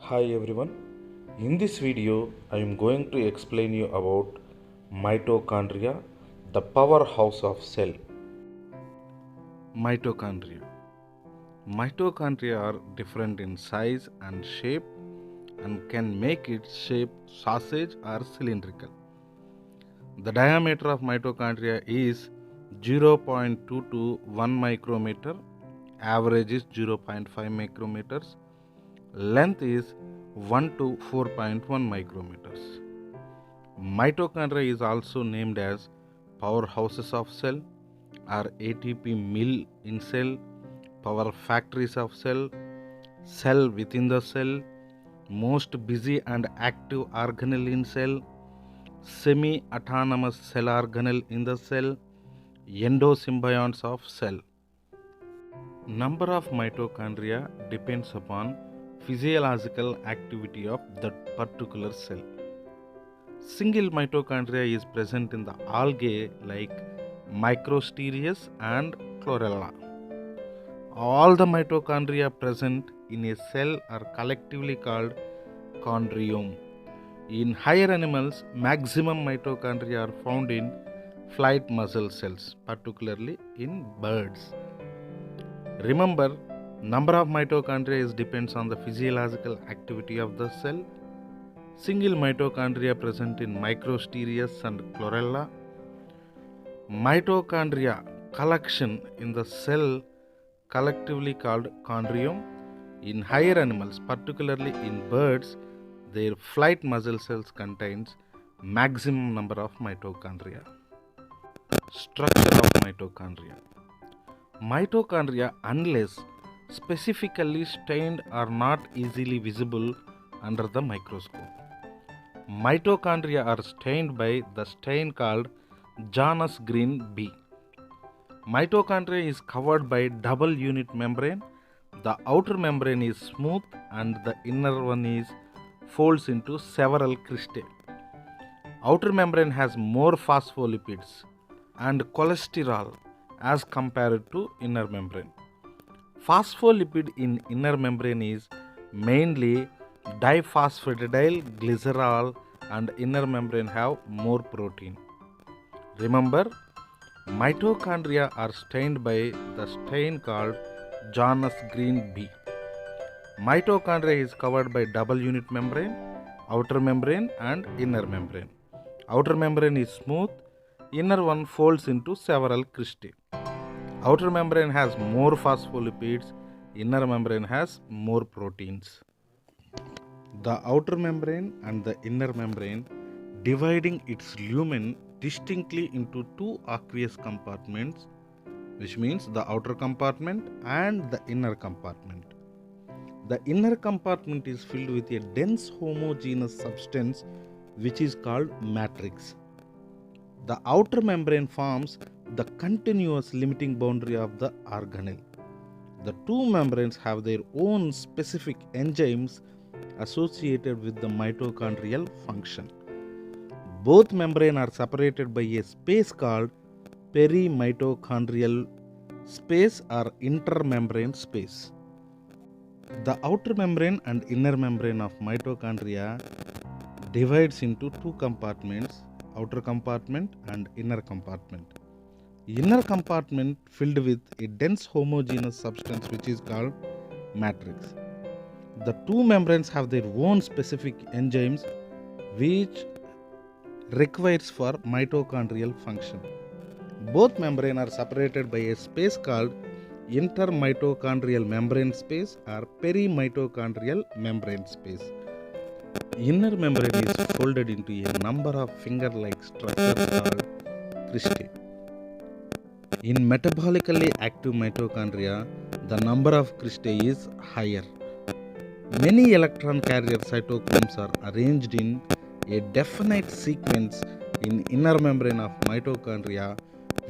Hi everyone. In this video, I am going to explain you about mitochondria, the powerhouse of cell. Mitochondria. Mitochondria are different in size and shape and can make its shape sausage or cylindrical. The diameter of mitochondria is 0.2 to 1 micrometer, average is 0.5 micrometers, length is 1 to 4.1 micrometers. Mitochondria is also named as powerhouses of cell or ATP mill in cell, power factories of cell, cell within the cell, most busy and active organelle in cell, semi-autonomous cell organelle in the cell, endosymbionts of cell. Number of mitochondria depends upon physiological activity of that particular cell. Single mitochondria is present in the algae like Microsterias and Chlorella. All the mitochondria present in a cell are collectively called chondriome. In higher animals, maximum mitochondria are found in flight muscle cells, particularly in birds. Remember, number of mitochondria depends on the physiological activity of the cell. Single mitochondria present in Microsterias and Chlorella. Mitochondria collection in the cell collectively called chondriome. In higher animals, particularly in birds, their flight muscle cells contains maximum number of mitochondria. Structure of mitochondria. Mitochondria, unless specifically stained, are not easily visible under the microscope. Mitochondria are stained by the stain called Janus green B. Mitochondria is covered by double unit membrane. The outer membrane is smooth and the inner one is folds into several cristae. Outer membrane has more phospholipids and cholesterol as compared to inner membrane. Phospholipid in inner membrane is mainly diphosphatidylglycerol glycerol and inner membrane have more protein. Remember, mitochondria are stained by the stain called Janus green B. Mitochondria is covered by double unit membrane, outer membrane and inner membrane. Outer membrane is smooth, inner one folds into several cristae. Outer membrane has more phospholipids, inner membrane has more proteins. The outer membrane and the inner membrane dividing its lumen distinctly into two aqueous compartments, which means the outer compartment and the inner compartment. The inner compartment is filled with a dense homogeneous substance which is called matrix. The outer membrane forms the continuous limiting boundary of the organelle. The two membranes have their own specific enzymes associated with the mitochondrial function. Both membranes are separated by a space called perimitochondrial space or intermembrane space. The outer membrane and inner membrane of mitochondria divides into two compartments, outer compartment and inner compartment. Inner compartment filled with a dense homogeneous substance which is called matrix. The two membranes have their own specific enzymes which requires for mitochondrial function. Both membranes are separated by a space called intermitochondrial membrane space or perimitochondrial membrane space. Inner membrane is folded into a number of finger-like structures called cristae. In metabolically active mitochondria, the number of cristae is higher. Many electron carrier cytochromes are arranged in a definite sequence in inner membrane of mitochondria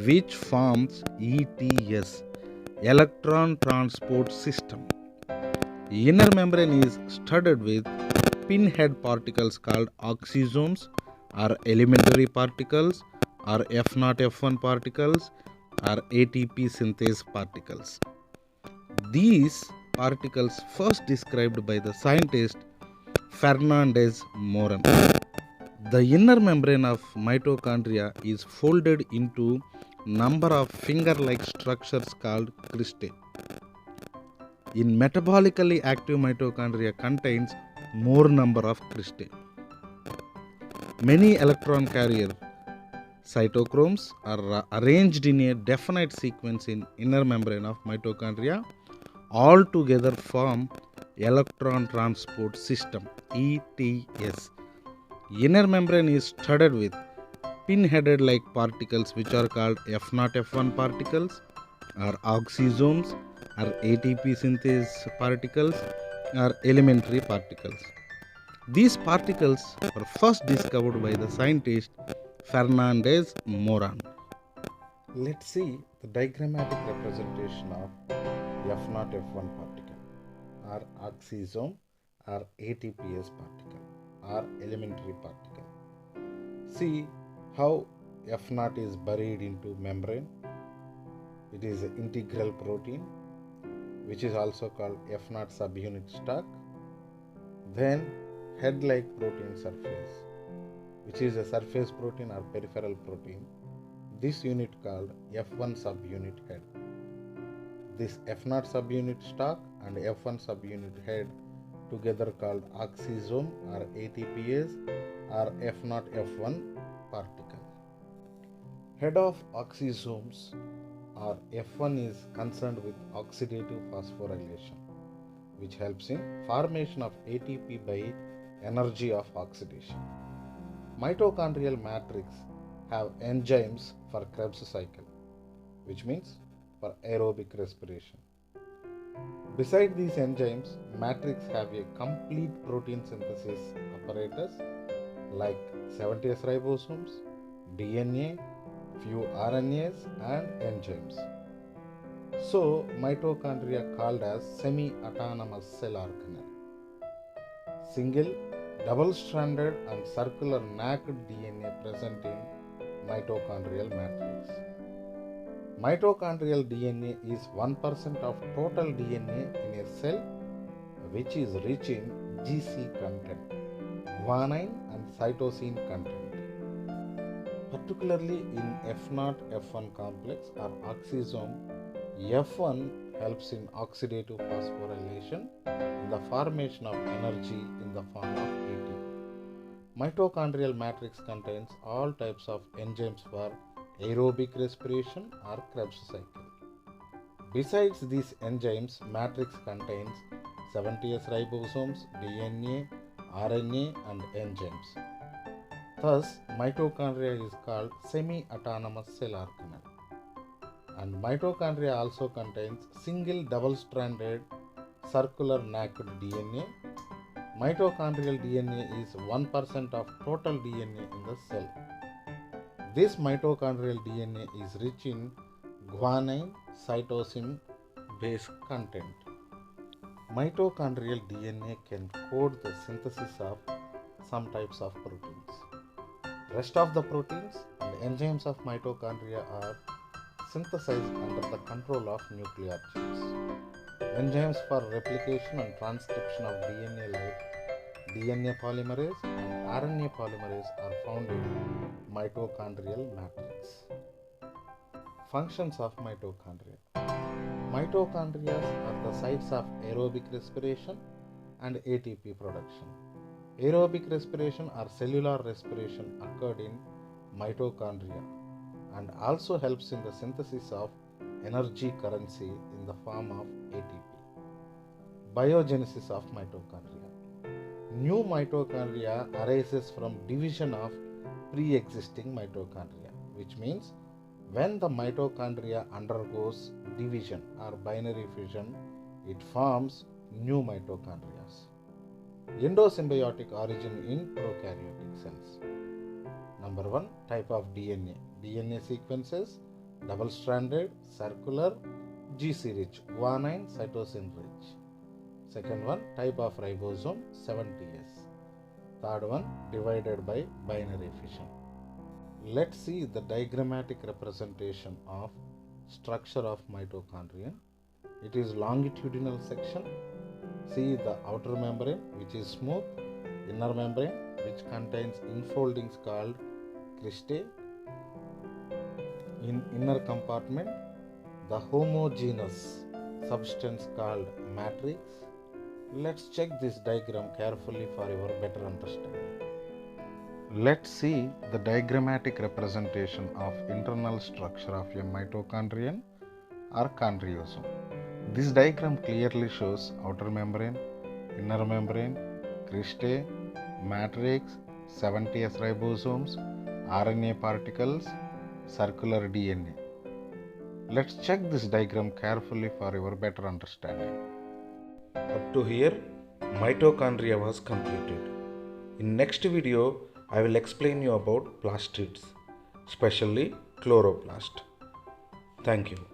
which forms ETS, electron transport system. Inner membrane is studded with pinhead particles called oxysomes or elementary particles or F0 F1 particles or ATP synthase particles. These particles first described by the scientist Fernandez-Moran. The inner membrane of mitochondria is folded into number of finger-like structures called cristae. In metabolically active mitochondria contains more number of cristae. Many electron carrier cytochromes are arranged in a definite sequence in inner membrane of mitochondria. All together form electron transport system ETS. Inner membrane is studded with pin-headed like particles which are called F0 F1 particles or oxysomes or ATP synthase particles or elementary particles. These particles were first discovered by the scientist Fernandez-Moran. Let's see the diagrammatic representation of F0 F1 particle or oxysome or ATPase particle or elementary particle. See how F0 is buried into membrane. It is an integral protein which is also called F0 subunit stalk. Then head-like protein surface, which is a surface protein or peripheral protein. This unit called F1 subunit head. This F0 subunit stalk and F1 subunit head together called oxysome or ATPase or F0 F1 particle. Head of oxysomes or F1 is concerned with oxidative phosphorylation, which helps in formation of ATP by energy of oxidation. Mitochondrial matrix have enzymes for Krebs cycle, which means for aerobic respiration. Beside these enzymes, matrix have a complete protein synthesis apparatus like 70S ribosomes, DNA, few RNAs and enzymes. So, mitochondria called as semi-autonomous cell organelle. Single, double-stranded and circular naked DNA present in mitochondrial matrix. Mitochondrial DNA is 1% of total DNA in a cell, which is rich in GC content, guanine and cytosine content. Particularly in F0 F1 complex or oxysome, F1 helps in oxidative phosphorylation in the formation of energy in the form of ATP. Mitochondrial matrix contains all types of enzymes for aerobic respiration or Krebs cycle. Besides these enzymes, matrix contains 70S ribosomes, DNA, RNA and enzymes. Thus, mitochondria is called semi-autonomous cell organelle. And mitochondria also contains single double-stranded circular naked DNA. Mitochondrial DNA is 1% of total DNA in the cell. This mitochondrial DNA is rich in guanine, cytosine base content. Mitochondrial DNA can code the synthesis of some types of proteins. Rest of the proteins and enzymes of mitochondria are synthesized under the control of nuclear genes. Enzymes for replication and transcription of DNA like DNA polymerase and RNA polymerase are found in mitochondrial matrix. Functions of mitochondria. Mitochondria are the sites of aerobic respiration and ATP production. Aerobic respiration or cellular respiration occurred in mitochondria and also helps in the synthesis of energy currency in the form of ATP. Biogenesis of mitochondria. New mitochondria arises from division of pre-existing mitochondria, which means when the mitochondria undergoes division or binary fission, it forms new mitochondria. Endosymbiotic origin in prokaryotic cells. Number 1, type of DNA. DNA sequences double-stranded, circular, GC rich, guanine, cytosine rich. Second one, type of ribosome 70S. Third one, divided by binary fission. Let's see the diagrammatic representation of structure of mitochondria. It is longitudinal section. See the outer membrane, which is smooth, inner membrane, which contains infoldings called cristae. In inner compartment, the homogeneous substance called matrix. Let's check this diagram carefully for your better understanding. Let's see the diagrammatic representation of internal structure of a mitochondrion or chondriosome. This diagram clearly shows outer membrane, inner membrane, cristae, matrix, 70S ribosomes, RNA particles, circular DNA. Let's check this diagram carefully for your better understanding. Up to here, mitochondria was completed. In next video, I will explain you about plastids, especially chloroplast. Thank you.